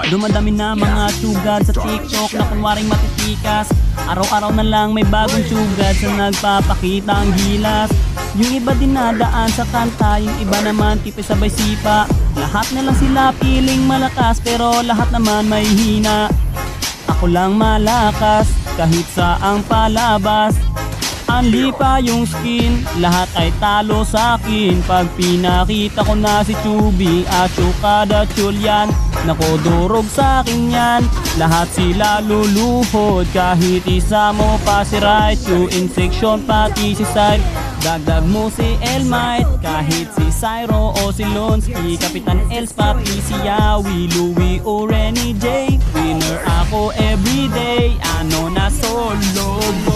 Dumadami na mga sugad sa TikTok na kunwaring matitikas. Araw-araw na lang may bagong sugad sa nagpapakita ang gilas. Yung iba dinadaan sa kanta, yung iba naman tipe sabay sipa. Lahat na lang sila piling malakas pero lahat naman may hina. Ako lang malakas kahit saang palabas. Anli pa yung skin, lahat ay talo sa akin. Pag pinakita ko na si Chubby at Chukada Chulyan, nako durog sa akin yan. Lahat sila luluhod kahit isa mo pa si Right. Yung in section pati si Side, dagdag mo si Elmite, kahit si Cyro o si Lonsky, Kapitan Els pati si Yawi, Louie o Renny J. Winner ako everyday, ano na solo.